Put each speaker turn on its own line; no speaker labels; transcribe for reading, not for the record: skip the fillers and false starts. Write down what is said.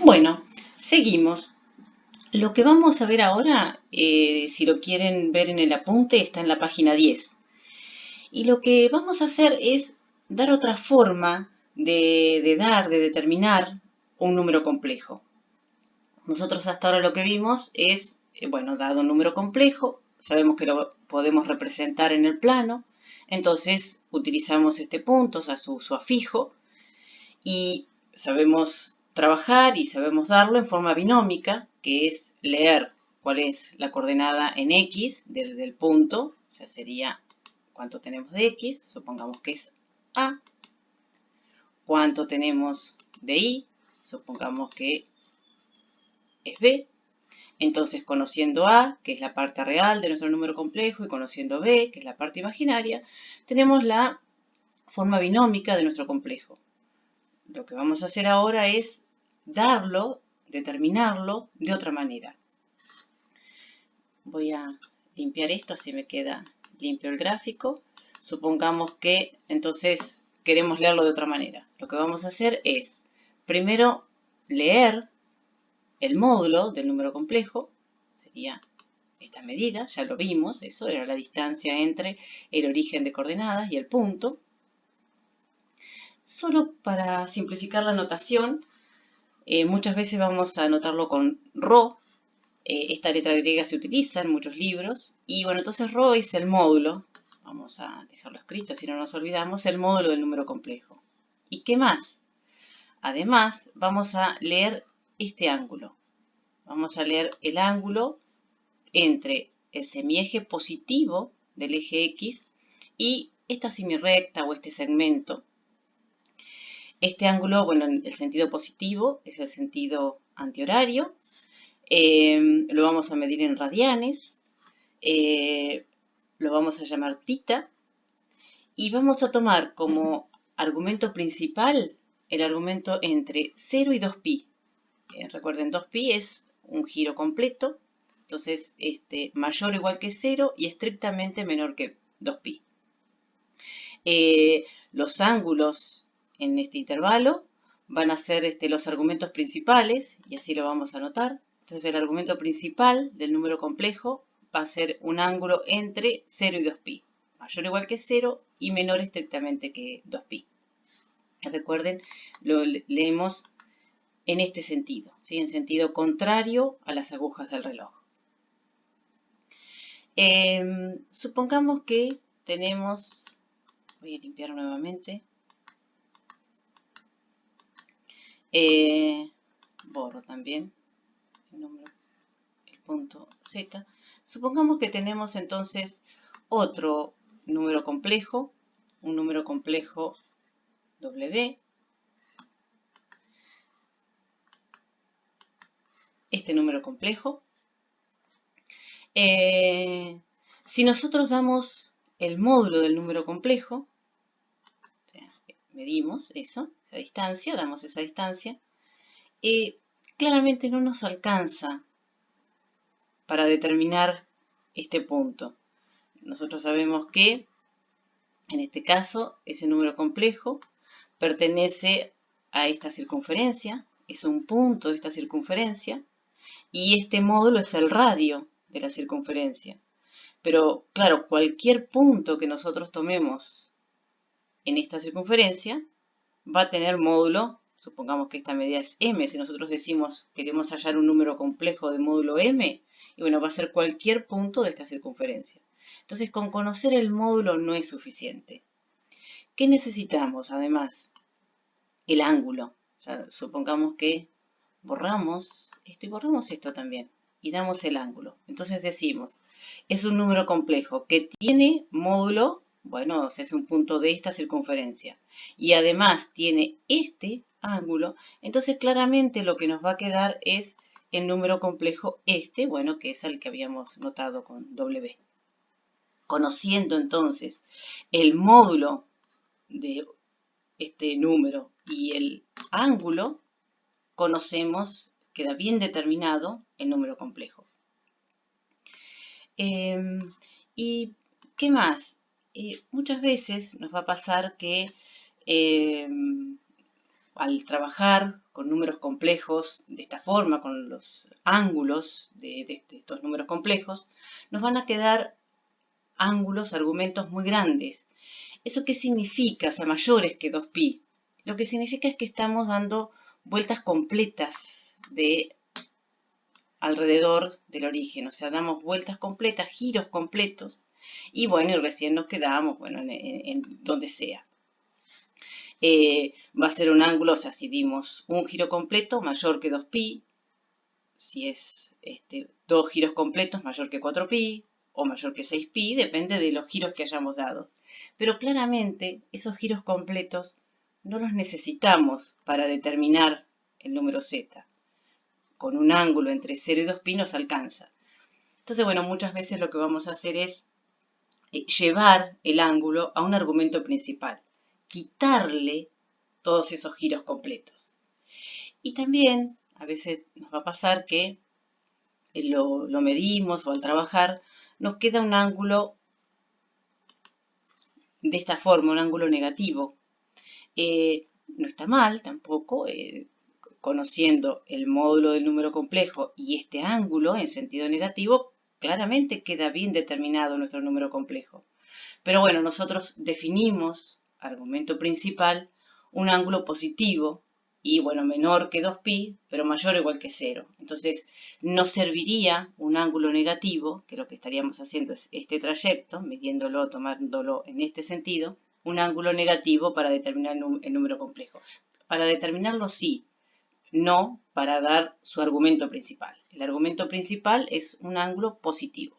Bueno, seguimos. Lo que vamos a ver ahora, si lo quieren ver en el apunte, está en la página 10. Y lo que vamos a hacer es dar otra forma de determinar un número complejo. Nosotros hasta ahora lo que vimos es, bueno, dado un número complejo, sabemos que lo podemos representar en el plano, entonces utilizamos este punto, o sea, su afijo, y sabemos trabajar y sabemos darlo en forma binómica, que es leer cuál es la coordenada en X del punto, o sea, sería cuánto tenemos de X, supongamos que es A, cuánto tenemos de Y, supongamos que es B. Entonces, conociendo A, que es la parte real de nuestro número complejo, y conociendo B, que es la parte imaginaria, tenemos la forma binómica de nuestro complejo. Lo que vamos a hacer ahora es darlo, determinarlo de otra manera. Voy a limpiar esto, así me queda limpio el gráfico. Supongamos que entonces queremos leerlo de otra manera. Lo que vamos a hacer es, primero, leer el módulo del número complejo, sería esta medida, ya lo vimos, eso era la distancia entre el origen de coordenadas y el punto. Solo para simplificar la notación, muchas veces vamos a anotarlo con Rho. Esta letra griega se utiliza en muchos libros. Y bueno, entonces Rho es el módulo. Vamos a dejarlo escrito si no nos olvidamos. El módulo del número complejo. ¿Y qué más? Además, vamos a leer este ángulo. Vamos a leer el ángulo entre el semieje positivo del eje X y esta semirrecta o este segmento. Este ángulo, bueno, en el sentido positivo es el sentido antihorario. Lo vamos a medir en radianes. Lo vamos a llamar tita. Y vamos a tomar como argumento principal el argumento entre 0 y 2pi. Recuerden, 2pi es un giro completo. Entonces, mayor o igual que 0 y estrictamente menor que 2pi. Los ángulos en este intervalo van a ser los argumentos principales, y así lo vamos a anotar. Entonces el argumento principal del número complejo va a ser un ángulo entre 0 y 2pi, mayor o igual que 0 y menor estrictamente que 2pi. Recuerden, lo leemos en este sentido, ¿sí? En sentido contrario a las agujas del reloj. Supongamos que tenemos, voy a limpiar nuevamente, borro también el punto Z. Supongamos que tenemos entonces otro número complejo, un número complejo W. Este número complejo. Si nosotros damos el módulo del número complejo, o sea, medimos eso, esa distancia, damos esa distancia, claramente no nos alcanza para determinar este punto. Nosotros sabemos que, en este caso, ese número complejo pertenece a esta circunferencia, es un punto de esta circunferencia, y este módulo es el radio de la circunferencia. Pero, claro, cualquier punto que nosotros tomemos en esta circunferencia va a tener módulo. Supongamos que esta medida es m. Si nosotros decimos queremos hallar un número complejo de módulo m, y bueno, va a ser cualquier punto de esta circunferencia. Entonces, con conocer el módulo no es suficiente. ¿Qué necesitamos además? El ángulo. O sea, supongamos que borramos esto y borramos esto también. Y damos el ángulo. Entonces decimos, es un número complejo que tiene módulo, bueno, o sea, es un punto de esta circunferencia. Y además tiene este ángulo. Entonces claramente lo que nos va a quedar es el número complejo bueno, que es el que habíamos notado con W. Conociendo entonces el módulo de este número y el ángulo, conocemos, queda bien determinado el número complejo. ¿Y qué más? Muchas veces nos va a pasar que al trabajar con números complejos de esta forma, con los ángulos de estos números complejos, nos van a quedar ángulos, argumentos muy grandes. ¿Eso qué significa? O sea, mayores que 2pi. Lo que significa es que estamos dando vueltas completas de alrededor del origen. O sea, damos vueltas completas, giros completos. Y bueno, y recién nos quedamos, bueno, en donde sea. Va a ser un ángulo, o sea, si dimos un giro completo mayor que 2pi, si es dos giros completos mayor que 4pi o mayor que 6pi, depende de los giros que hayamos dado. Pero claramente esos giros completos no los necesitamos para determinar el número z. Con un ángulo entre 0 y 2pi nos alcanza. Entonces, bueno, muchas veces lo que vamos a hacer es llevar el ángulo a un argumento principal, quitarle todos esos giros completos. Y también a veces nos va a pasar que lo medimos o al trabajar nos queda un ángulo de esta forma, un ángulo negativo. No está mal tampoco, conociendo el módulo del número complejo y este ángulo en sentido negativo, claramente queda bien determinado nuestro número complejo. Pero bueno, nosotros definimos, argumento principal, un ángulo positivo y bueno, menor que 2pi, pero mayor o igual que 0. Entonces, nos serviría un ángulo negativo, que lo que estaríamos haciendo es este trayecto, midiéndolo, tomándolo en este sentido, un ángulo negativo para determinar el número complejo. Para determinarlo sí, no para dar su argumento principal. El argumento principal es un ángulo positivo.